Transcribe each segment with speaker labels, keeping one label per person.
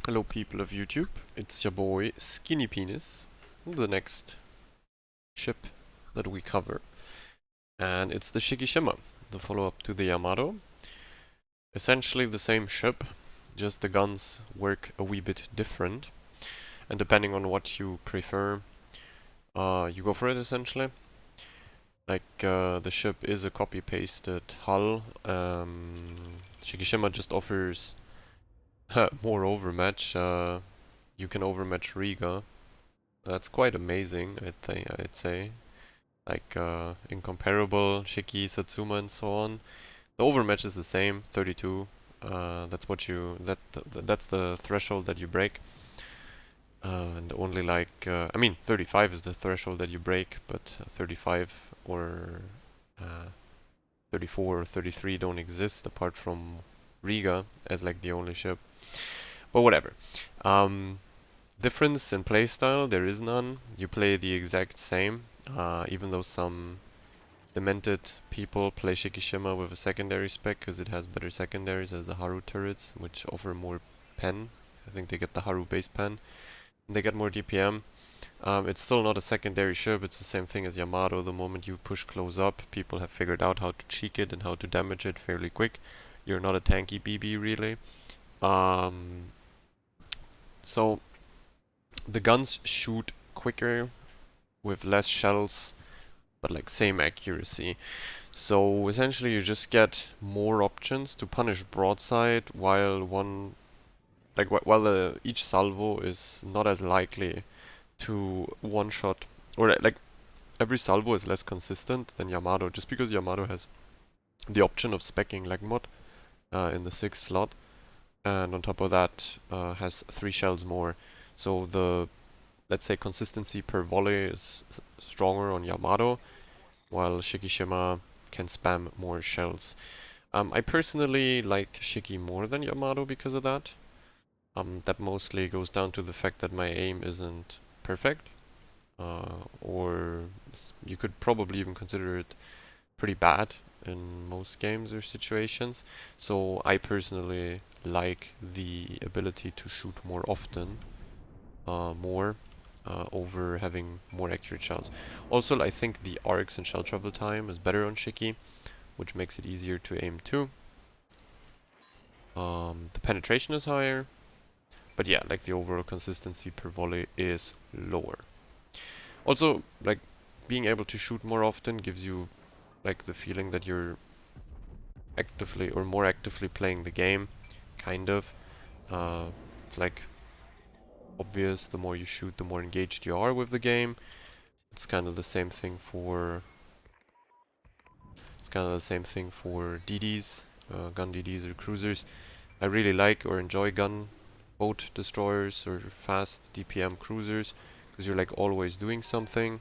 Speaker 1: Hello people of YouTube, it's your boy Skinny Penis, the next ship that we cover. And it's the Shiki, the follow-up to the Yamato. Essentially the same ship, just the guns work a wee bit different. And depending on what you prefer, you go for it essentially. Like, the ship is a copy-pasted hull. Shiki just offers more overmatch. You can overmatch Riga. That's quite amazing, I'd say. Like, incomparable, Shiki, Satsuma, and so on. The overmatch is the same, 32. That's the threshold that you break. And only like, I mean, 35 is the threshold that you break, but 35 or 34 or 33 don't exist apart from Riga as like the only ship. But whatever. Difference in playstyle, there is none. You play the exact same, even though some demented people play Shiki with a secondary spec because it has better secondaries as the Haru turrets, which offer more pen. I think they get the Haru base pen. And they get more DPM. It's still not a secondary ship, it's the same thing as Yamato. The moment you push close up, people have figured out how to cheek it and how to damage it fairly quick. You're not a tanky BB really. So the guns shoot quicker with less shells, but like same accuracy. So essentially you just get more options to punish broadside while each salvo is not as likely to one shot, or like every salvo is less consistent than Yamato, just because Yamato has the option of speccing leg mod in the 6th slot, and on top of that has 3 shells more. So the, let's say, consistency per volley is stronger on Yamato, while Shiki can spam more shells. I personally like Shiki more than Yamato because of that. That mostly goes down to the fact that my aim isn't perfect, or you could probably even consider it pretty bad in most games or situations. So I personally like the ability to shoot more often, over having more accurate shells. Also, I think the arcs and shell travel time is better on Shiki, which makes it easier to aim too. The penetration is higher, but yeah, like the overall consistency per volley is lower. Also, like, being able to shoot more often gives you like the feeling that you're actively or more actively playing the game, kind of. It's like obvious, the more you shoot, the more engaged you are with the game. It's kind of the same thing for DDs, gun DDs or cruisers. I really like or enjoy gun boat destroyers or fast DPM cruisers because you're like always doing something,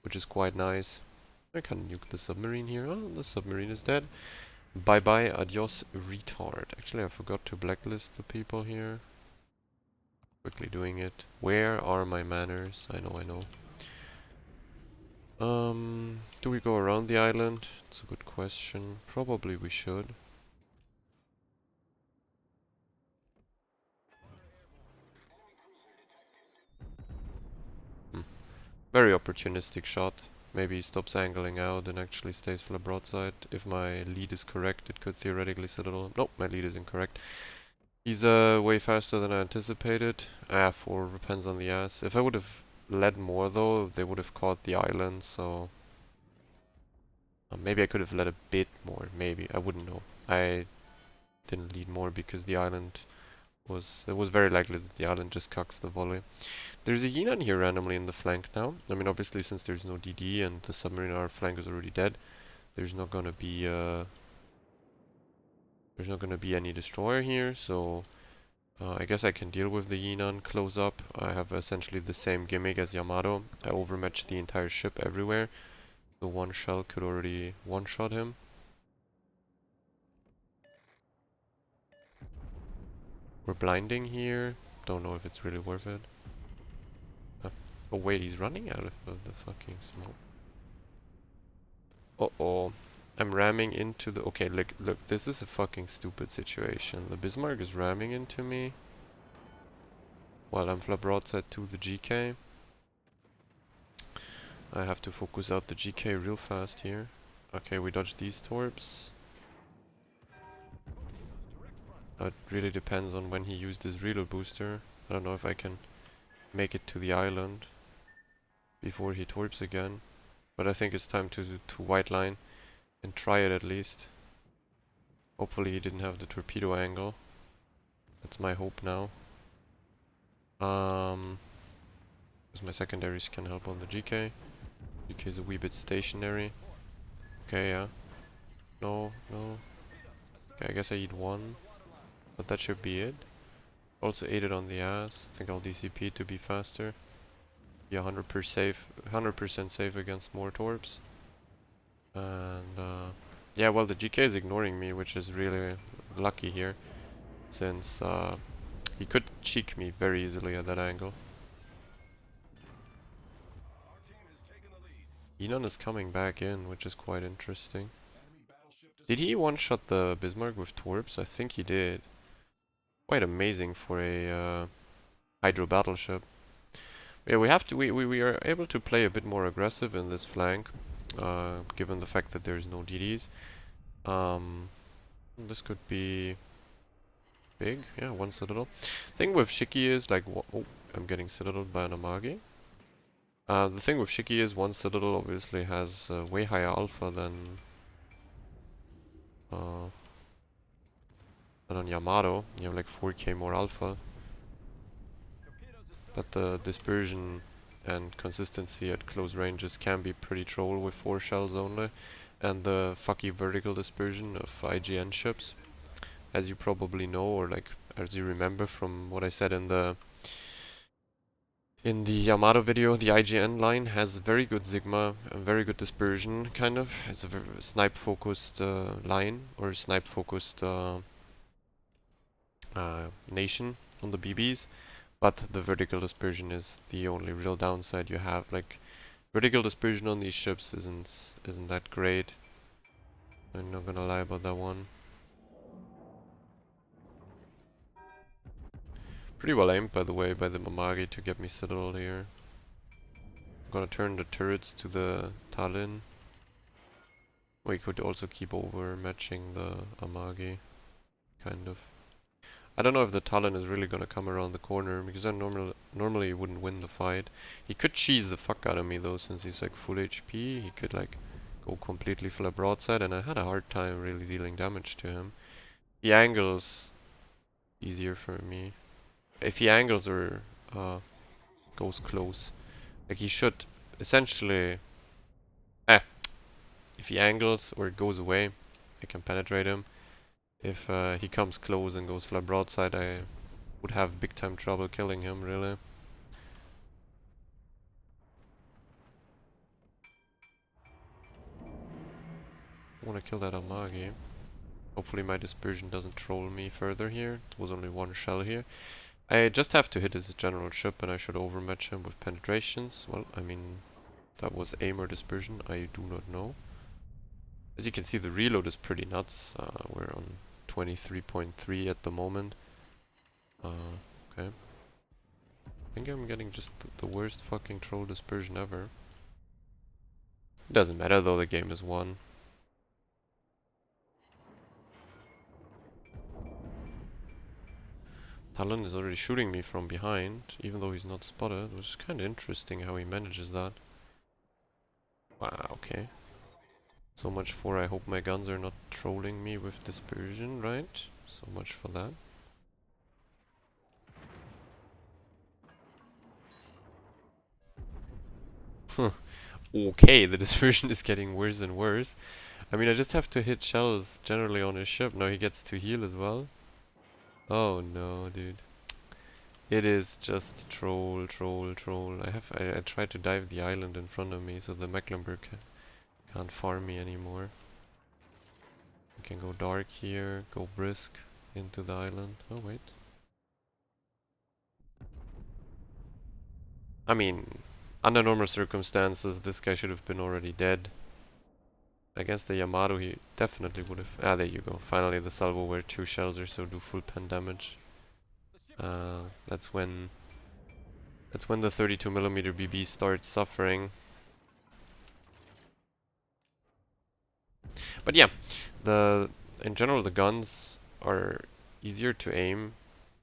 Speaker 1: which is quite nice. I can nuke the submarine here. Oh, the submarine is dead. Bye bye, adios, retard. Actually, I forgot to blacklist the people here. Quickly doing it. Where are my manners? I know. Do we go around the island? It's a good question. Probably we should. Very opportunistic shot. Maybe he stops angling out and actually stays for the broadside. If my lead is correct, it could theoretically settle. Nope, my lead is incorrect. He's way faster than I anticipated. 4 depends on the ass. If I would have led more though, they would have caught the island, so maybe I could have led a bit more, maybe. I wouldn't know. I didn't lead more because the island it was very likely that the island just cucks the volley. There's a Yinan here randomly in the flank now. I mean, obviously since there's no DD and the submarine on our flank is already dead, there's not gonna be any destroyer here, so I guess I can deal with the Yinan close up. I have essentially the same gimmick as Yamato. I overmatch the entire ship everywhere. The one shell could already one-shot him. We're blinding here. Don't know if it's really worth it. Oh wait, he's running out of the fucking smoke. Uh-oh. I'm ramming into the... Okay, look, this is a fucking stupid situation. The Bismarck is ramming into me. While I'm fly broadside to the GK. I have to focus out the GK real fast here. Okay, we dodge these torps. It really depends on when he used his reload booster. I don't know if I can make it to the island before he torps again. But I think it's time to white line and try it at least. Hopefully he didn't have the torpedo angle. That's my hope now. Because my secondaries can help on the GK. GK is a wee bit stationary. Okay, yeah. No, no. Okay, I guess I eat one. But that should be it. Also ate it on the ass. I think I'll DCP to be faster. Be 100% safe against more torps. And yeah, well, the GK is ignoring me, which is really lucky here, since he could cheek me very easily at that angle. Enon is coming back in, which is quite interesting. Did he one-shot the Bismarck with torps? I think he did. Quite amazing for a hydro battleship. Yeah, we are able to play a bit more aggressive in this flank, given the fact that there's no DDs. This could be big. Yeah, one citadel. Thing with Shiki is like, oh, I'm getting citadeled by an Amagi. The thing with Shiki is one citadel obviously has way higher alpha than on Yamato. You have like 4k more alpha. But the dispersion and consistency at close ranges can be pretty troll with 4 shells only. And the fucky vertical dispersion of IGN ships, as you probably know, or like as you remember from what I said in the Yamato video, the IGN line has very good Sigma, and very good dispersion, kind of. It's a very snipe focused line, or snipe focused nation on the BBs. But the vertical dispersion is the only real downside you have. Like, vertical dispersion on these ships isn't that great. I'm not gonna lie about that one. Pretty well aimed, by the way, by the Mamagi to get me citadel here. I'm gonna turn the turrets to the Tallinn. We could also keep over matching the Amagi, kind of. I don't know if the Tallinn is really gonna come around the corner, because I normally wouldn't win the fight. He could cheese the fuck out of me though, since he's like full HP. He could like go completely fly broadside, and I had a hard time really dealing damage to him. He angles easier for me. If he angles or goes close, like he should essentially. If he angles or it goes away, I can penetrate him. If he comes close and goes fly broadside, I would have big time trouble killing him, really. I want to kill that Amagi. Hopefully my dispersion doesn't troll me further here. It was only one shell here. I just have to hit his general ship and I should overmatch him with penetrations. Well, I mean, that was aim or dispersion, I do not know. As you can see, the reload is pretty nuts. We're on 23.3 at the moment. Okay. I think I'm getting just the worst fucking troll dispersion ever. It doesn't matter though, the game is won. Talon is already shooting me from behind, even though he's not spotted, which is kind of interesting how he manages that. Wow, okay. So much for I hope my guns are not trolling me with dispersion, right? So much for that. Okay, the dispersion is getting worse and worse. I mean, I just have to hit shells generally on his ship. Now he gets to heal as well. Oh no, dude. It is just troll. I tried to dive the island in front of me so the Mecklenburg can't farm me anymore. I can go dark here, go brisk into the island. Oh wait. I mean, under normal circumstances, this guy should have been already dead. Against the Yamato, he definitely would have. Ah, there you go. Finally, the salvo where 2 shells or so do full pen damage. That's when That's when the 32mm BB starts suffering. But yeah, in general the guns are easier to aim.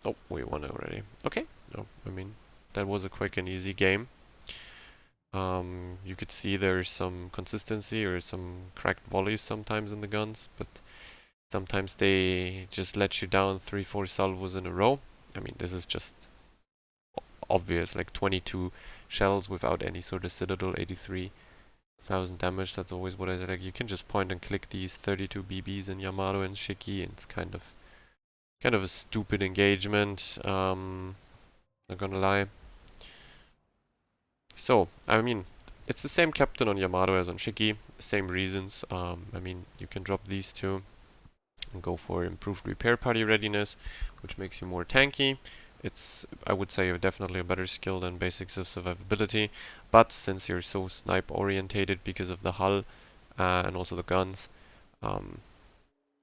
Speaker 1: Oh, we won already. Okay. No, I mean that was a quick and easy game. You could see there's some consistency or some cracked volleys sometimes in the guns, but sometimes they just let you down 3-4 salvos in a row. I mean, this is just obvious, like 22 shells without any sort of citadel, 83,000 damage. That's always what I said. Like, you can just point and click these 32 BBs in Yamato and Shiki, and it's kind of a stupid engagement. Not gonna lie. So, I mean, it's the same captain on Yamato as on Shiki, same reasons. I mean, you can drop these two and go for improved repair party readiness, which makes you more tanky. It's, I would say, definitely a better skill than basics of survivability, but since you're so snipe orientated because of the hull and also the guns,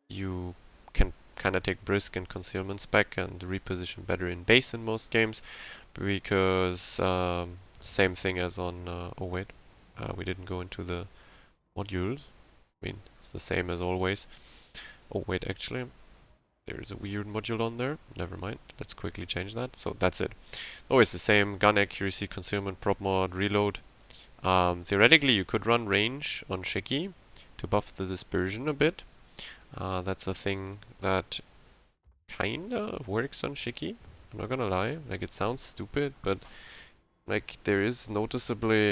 Speaker 1: you can kind of take brisk and concealment spec and reposition better in base in most games, because same thing as on, oh wait, we didn't go into the modules. I mean, it's the same as always. Oh wait, actually, there's a weird module on there. Never mind. Let's quickly change that. So that's it. Always the same. Gun accuracy, concealment, prop mod, reload. Theoretically, you could run range on Shiki to buff the dispersion a bit. That's a thing that kinda works on Shiki. I'm not gonna lie. Like, it sounds stupid, but like there is a noticeable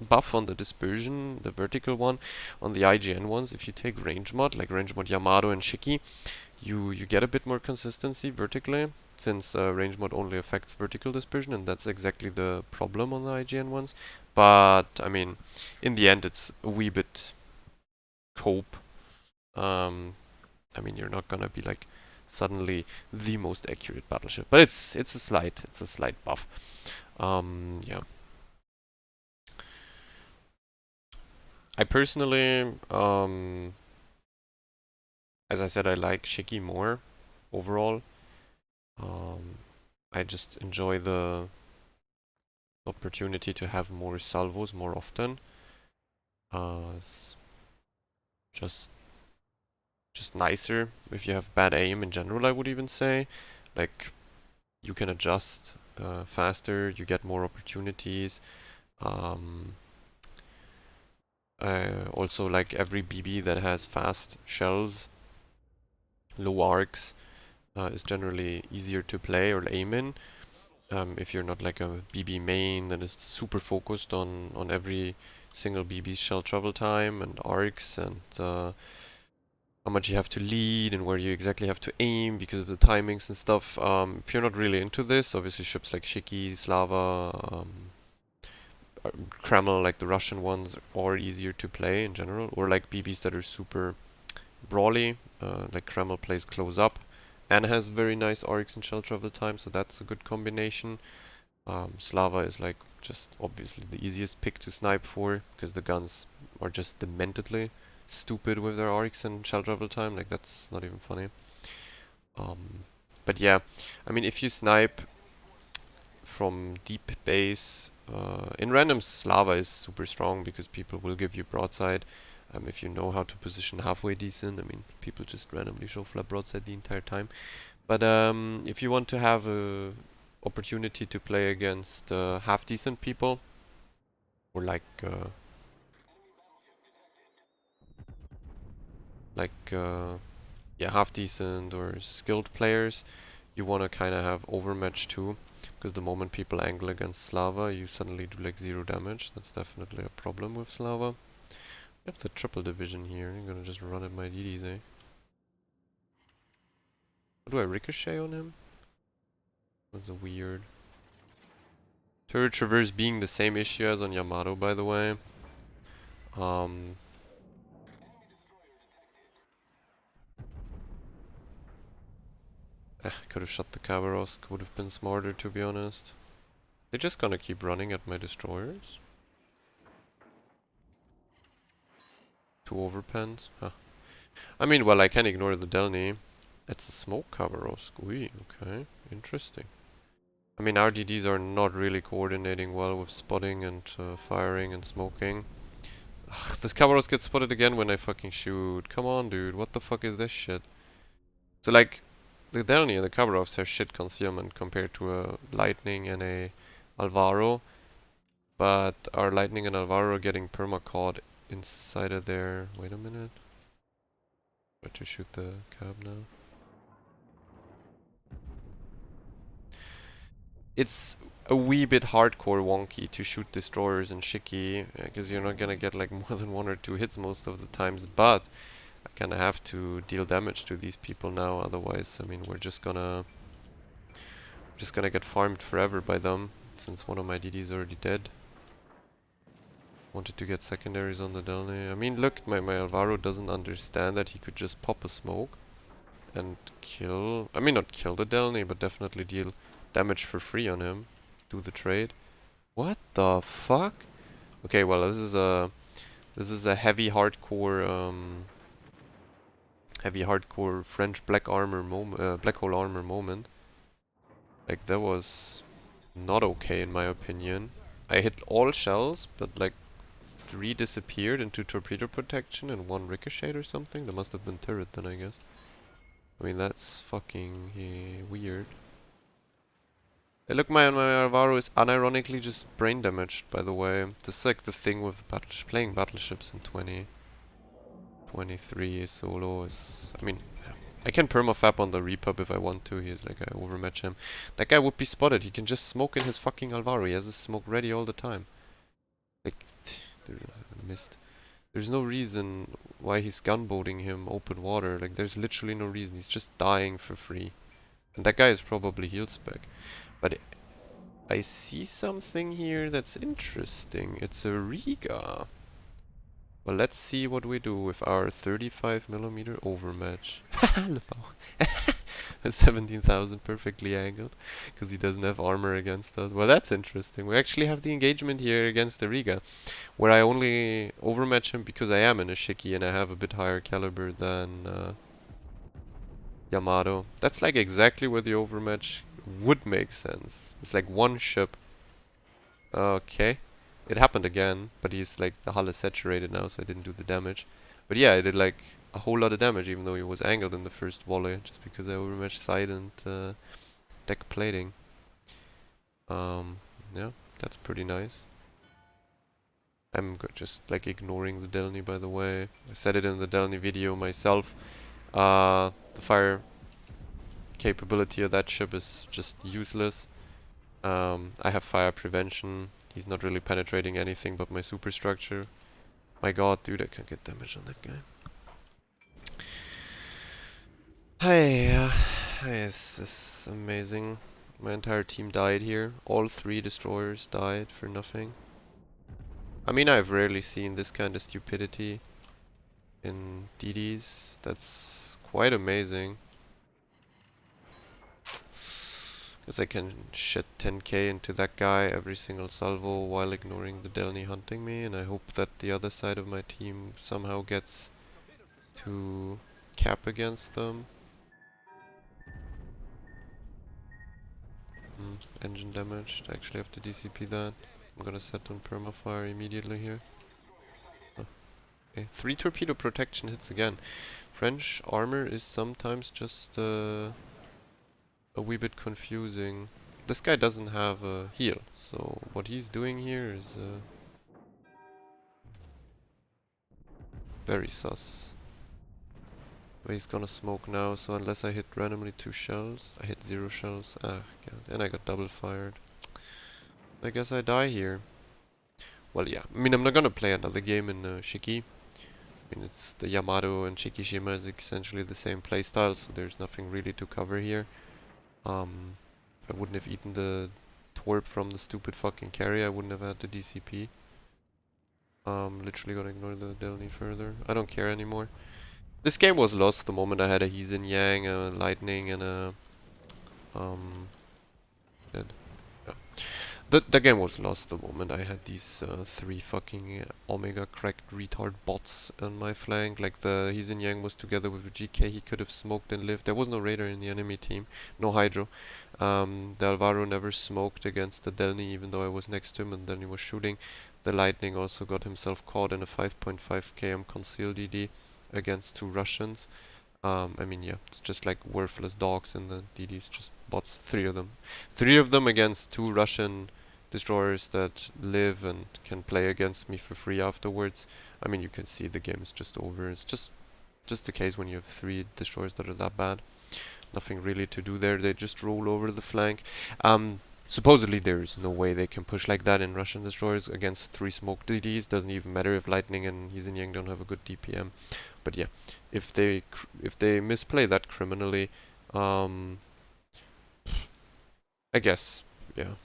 Speaker 1: buff on the dispersion, the vertical one. On the IGN ones, if you take range mod, like range mod Yamato and Shiki, you get a bit more consistency vertically, since range mod only affects vertical dispersion, and that's exactly the problem on the IGN ones. But I mean, in the end, it's a wee bit cope. I mean, you're not gonna be like suddenly the most accurate battleship, but it's a slight buff. Yeah. I personally, as I said, I like Shiki more overall. I just enjoy the opportunity to have more salvos more often. It's just nicer if you have bad aim in general, I would even say. Like, you can adjust faster, you get more opportunities. Also, like every BB that has fast shells, low arcs, is generally easier to play or aim in. If you're not like a BB main that is super focused on every single BB's shell travel time and arcs and how much you have to lead and where you exactly have to aim because of the timings and stuff. If you're not really into this, obviously ships like Shiki, Slava, Kreml, like the Russian ones, are easier to play in general, or like BBs that are super brawly, like Kreml plays close up and has very nice arcs and shell travel time, so that's a good combination. Slava is like just obviously the easiest pick to snipe for, because the guns are just dementedly stupid with their arcs and shell travel time, like that's not even funny. But yeah, I mean, if you snipe from deep base, in random Slava is super strong because people will give you broadside. If you know how to position halfway decent, I mean, people just randomly show flat broadside the entire time. But if you want to have a opportunity to play against half decent people, or yeah, half decent or skilled players, you want to kind of have overmatch too, because the moment people angle against Slava, you suddenly do like 0 damage. That's definitely a problem with Slava. I have the triple division here. I'm gonna just run at my DDs, eh? Do I ricochet on him? That's a weird. Turret traverse being the same issue as on Yamato, by the way. Could have shot the Kavarosk, would have been smarter, to be honest. They're just gonna keep running at my destroyers. 2 overpens? Huh. I mean, well, I can ignore the Delny. It's a smoke Kavarosk. Ooh, okay. Interesting. I mean, our DDs are not really coordinating well with spotting and firing and smoking. Ugh, this Caballos gets spotted again when I fucking shoot. Come on, dude. What the fuck is this shit? So, like, the Delny and the Caballos have shit concealment compared to a Lightning and a Alvaro. But our Lightning and Alvaro are getting perma-caught inside of there. Wait a minute. Try to shoot the cab now. It's a wee bit hardcore wonky to shoot destroyers in Shiki, because you're not gonna get like more than 1 or 2 hits most of the times, but I kinda have to deal damage to these people now, otherwise, I mean, we're just gonna get farmed forever by them, since one of my DDs already dead. Wanted to get secondaries on the Delny. I mean, look, my Alvaro doesn't understand that he could just pop a smoke and kill, I mean, not kill the Delny, but definitely deal damage for free on him. Do the trade. What the fuck? Okay, well, this is a heavy hardcore French black hole armor moment. Like, that was not okay in my opinion. I hit all shells, but like 3 disappeared into torpedo protection and 1 ricochet or something. That must have been turret then, I guess. I mean, that's fucking weird. Hey, look, my Alvaro is unironically just brain damaged, by the way. This is like the thing with playing battleships in 2023 solo is... I mean, I can permafab on the Repub if I want to. He's like, I overmatch him. That guy would be spotted. He can just smoke in his fucking Alvaro. He has his smoke ready all the time. Like, missed. There's no reason why he's gunboating him open water. Like, there's literally no reason. He's just dying for free. And that guy is probably heal spec. But I see something here that's interesting. It's a Riga. Well, let's see what we do with our 35mm overmatch. 17,000 perfectly angled. Because he doesn't have armor against us. Well, that's interesting. We actually have the engagement here against the Riga. Where I only overmatch him because I am in a Shiki and I have a bit higher caliber than Yamato. That's like exactly where the overmatch would make sense. It's like 1 ship. Okay. It happened again, but he's like, the hull is saturated now, so I didn't do the damage. But yeah, I did like a whole lot of damage, even though he was angled in the first volley, just because I overmatched side and deck plating. Yeah, that's pretty nice. I'm just like ignoring the Delny, by the way. I said it in the Delny video myself. The fire capability of that ship is just useless. I have fire prevention. He's not really penetrating anything but my superstructure. My god, dude, I can't get damage on that guy. Hey, this is amazing. My entire team died here. All 3 destroyers died for nothing. I mean, I've rarely seen this kind of stupidity in DDs. That's quite amazing. Because I can shit 10k into that guy every single salvo while ignoring the Delny hunting me, and I hope that the other side of my team somehow gets to cap against them. Engine damaged. I actually have to DCP that. I'm gonna set on permafire immediately here. Okay, 3 torpedo protection hits again. French armor is sometimes just a wee bit confusing. This guy doesn't have a heal, so what he's doing here is very sus. But he's gonna smoke now, so unless I hit randomly 2 shells, I hit 0 shells. Ah, god, and I got double fired. I guess I die here. Well, yeah, I mean, I'm not gonna play another game in Shiki. I mean, it's the Yamato and Shikishima is essentially the same playstyle, so there's nothing really to cover here. I wouldn't have eaten the twerp from the stupid fucking carry, I wouldn't have had the DCP. Literally gonna ignore the Delny further. I don't care anymore. This game was lost the moment I had a Heezin Yang, a Lightning, and a... dead. Yeah. The game was lost the moment I had these three fucking Omega cracked retard bots on my flank. Like the Heezen Yang was together with GK, he could have smoked and lived. There was no Raider in the enemy team, no Hydro. The Alvaro never smoked against the Delny even though I was next to him and then he was shooting. The Lightning also got himself caught in a 5.5 km concealed DD against two Russians. I mean, yeah, it's just like worthless dogs in the DDs, just bots, three of them. Three of them against two Russian destroyers that live and can play against me for free afterwards. I mean, you can see the game is just over. It's just the case when you have three destroyers that are that bad. Nothing really to do there. They just roll over the flank. Supposedly there's no way they can push like that in Russian destroyers against three smoke DDs. Doesn't even matter if Lightning and Heezen Yang don't have a good DPM. But yeah, if they misplay that criminally, I guess yeah.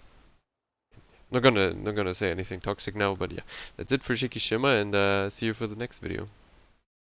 Speaker 1: Not gonna say anything toxic now, but yeah, that's it for Shiki Shima, and see you for the next video.